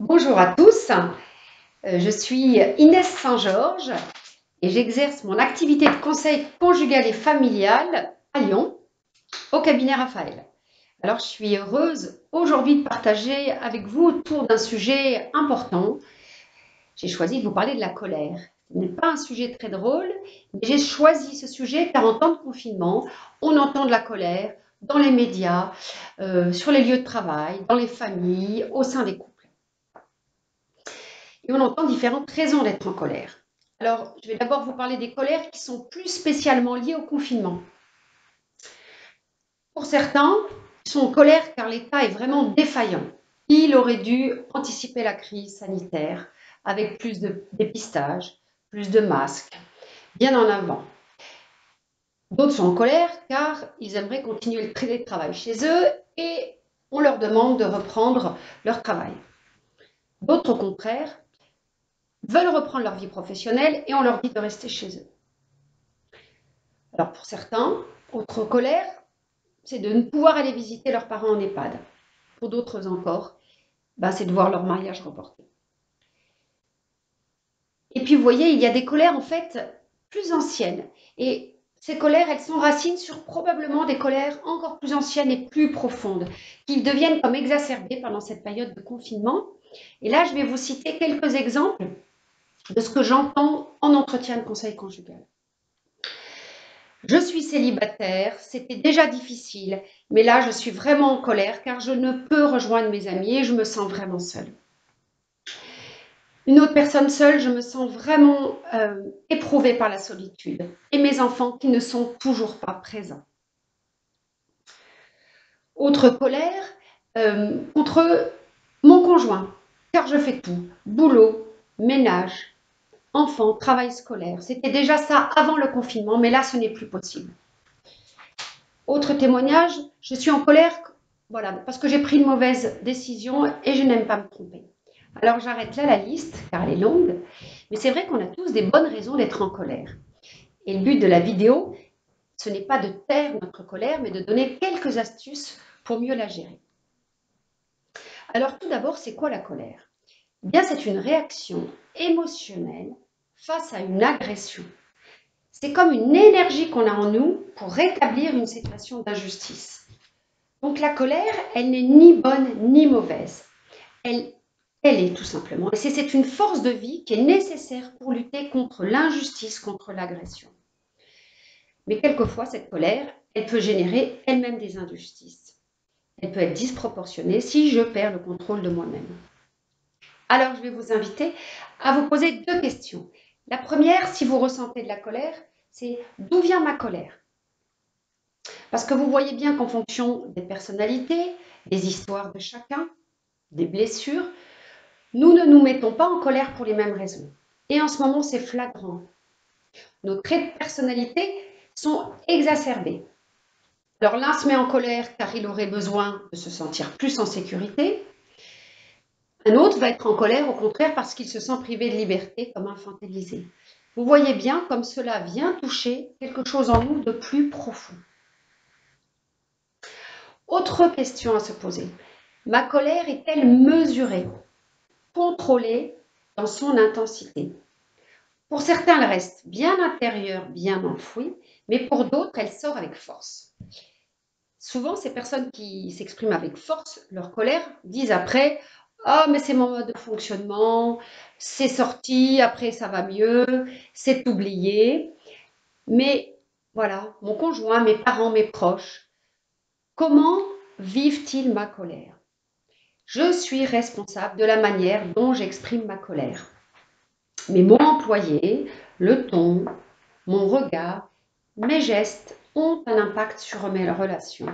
Bonjour à tous, je suis Inès Saint-Georges et j'exerce mon activité de conseil conjugal et familial à Lyon, au cabinet Raphaël. Alors, je suis heureuse aujourd'hui de partager avec vous autour d'un sujet important. J'ai choisi de vous parler de la colère. Ce n'est pas un sujet très drôle, mais j'ai choisi ce sujet car en temps de confinement, on entend de la colère dans les médias, sur les lieux de travail, dans les familles, au sein des couples. Et on entend différentes raisons d'être en colère. Alors, je vais d'abord vous parler des colères qui sont plus spécialement liées au confinement. Pour certains, ils sont en colère car l'État est vraiment défaillant. Il aurait dû anticiper la crise sanitaire avec plus de dépistage, plus de masques, bien en avant. D'autres sont en colère car ils aimeraient continuer le télétravail chez eux et on leur demande de reprendre leur travail. D'autres, au contraire, veulent reprendre leur vie professionnelle et on leur dit de rester chez eux. Alors pour certains, autre colère, c'est de ne pouvoir aller visiter leurs parents en EHPAD. Pour d'autres encore, c'est de voir leur mariage reporté. Et puis vous voyez, il y a des colères en fait plus anciennes. Et ces colères, elles s'enracinent sur probablement des colères encore plus anciennes et plus profondes, qui deviennent comme exacerbées pendant cette période de confinement. Et là, je vais vous citer quelques exemples de ce que j'entends en entretien de conseil conjugal. Je suis célibataire, c'était déjà difficile, mais là je suis vraiment en colère car je ne peux rejoindre mes amis et je me sens vraiment seule. Une autre personne seule, je me sens vraiment éprouvée par la solitude et mes enfants qui ne sont toujours pas présents. Autre colère, contre mon conjoint, car je fais tout, boulot, ménage, enfants, travail scolaire. C'était déjà ça avant le confinement, mais là ce n'est plus possible. Autre témoignage, je suis en colère parce que j'ai pris une mauvaise décision et je n'aime pas me tromper. Alors j'arrête là la liste car elle est longue, mais c'est vrai qu'on a tous des bonnes raisons d'être en colère. Et le but de la vidéo, ce n'est pas de taire notre colère, mais de donner quelques astuces pour mieux la gérer. Alors tout d'abord, c'est quoi la colère? Bien, c'est une réaction émotionnelle face à une agression. C'est comme une énergie qu'on a en nous pour rétablir une situation d'injustice. Donc la colère, elle n'est ni bonne ni mauvaise. Elle est tout simplement. Et c'est une force de vie qui est nécessaire pour lutter contre l'injustice, contre l'agression. Mais quelquefois, cette colère, elle peut générer elle-même des injustices. Elle peut être disproportionnée si je perds le contrôle de moi-même. Alors, je vais vous inviter à vous poser deux questions. La première, si vous ressentez de la colère, c'est d'où vient ma colère? Parce que vous voyez bien qu'en fonction des personnalités, des histoires de chacun, des blessures, nous ne nous mettons pas en colère pour les mêmes raisons. Et en ce moment, c'est flagrant. Nos traits de personnalité sont exacerbés. Alors l'un se met en colère car il aurait besoin de se sentir plus en sécurité. Un autre va être en colère au contraire parce qu'il se sent privé de liberté comme infantilisé. Vous voyez bien comme cela vient toucher quelque chose en nous de plus profond. Autre question à se poser. Ma colère est-elle mesurée, contrôlée dans son intensité? Pour certains, elle reste bien intérieure, bien enfouie, mais pour d'autres, elle sort avec force. Souvent, ces personnes qui s'expriment avec force leur colère disent après « Ah, mais c'est mon mode de fonctionnement, c'est sorti, après ça va mieux, c'est oublié. » Mais voilà, mon conjoint, mes parents, mes proches, comment vivent-ils ma colère? Je suis responsable de la manière dont j'exprime ma colère. Mes mots employés, le ton, mon regard, mes gestes ont un impact sur mes relations.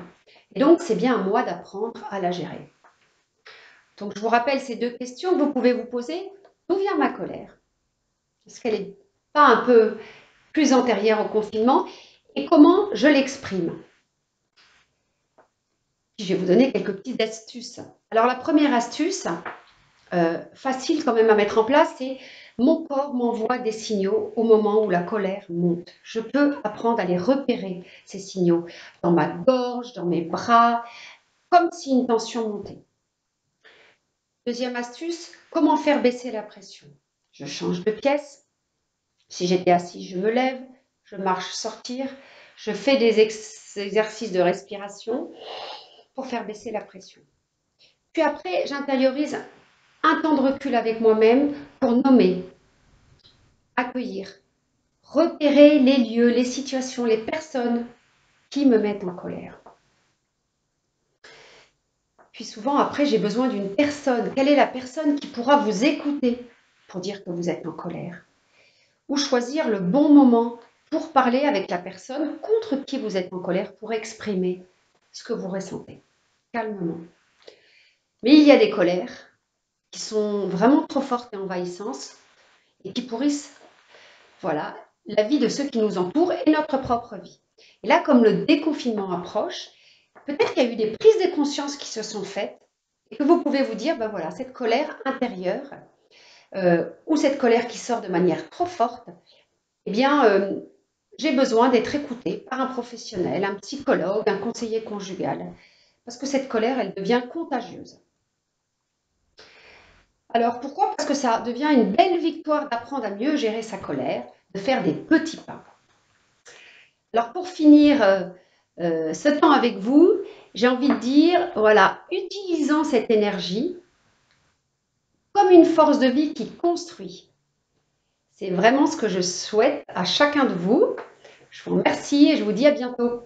Et donc, c'est bien à moi d'apprendre à la gérer. Donc, je vous rappelle ces deux questions que vous pouvez vous poser. D'où vient ma colère? Est-ce qu'elle n'est pas un peu plus antérieure au confinement? Et comment je l'exprime? Je vais vous donner quelques petites astuces. Alors, la première astuce, facile quand même à mettre en place, c'est mon corps m'envoie des signaux au moment où la colère monte. Je peux apprendre à les repérer, ces signaux, dans ma gorge, dans mes bras, comme si une tension montait. Deuxième astuce, comment faire baisser la pression? Je change de pièce. Si j'étais assise, je me lève, je marche, sortir. Je fais des exercices de respiration pour faire baisser la pression. Puis après, j'intériorise un temps de recul avec moi-même pour nommer, accueillir, repérer les lieux, les situations, les personnes qui me mettent en colère. Puis souvent, après, j'ai besoin d'une personne. Quelle est la personne qui pourra vous écouter pour dire que vous êtes en colère? Ou choisir le bon moment pour parler avec la personne contre qui vous êtes en colère pour exprimer ce que vous ressentez calmement. Mais il y a des colères qui sont vraiment trop fortes et envahissantes et qui pourrissent, voilà, la vie de ceux qui nous entourent et notre propre vie. Et là, comme le déconfinement approche, peut-être qu'il y a eu des prises de conscience qui se sont faites et que vous pouvez vous dire, ben voilà, cette colère intérieure ou cette colère qui sort de manière trop forte, eh bien, j'ai besoin d'être écoutée par un professionnel, un psychologue, un conseiller conjugal, parce que cette colère, elle devient contagieuse. Alors pourquoi? Parce que ça devient une belle victoire d'apprendre à mieux gérer sa colère, de faire des petits pas. Alors pour finir ce temps avec vous, j'ai envie de dire, voilà, utilisons cette énergie comme une force de vie qui construit. C'est vraiment ce que je souhaite à chacun de vous. Je vous remercie et je vous dis à bientôt.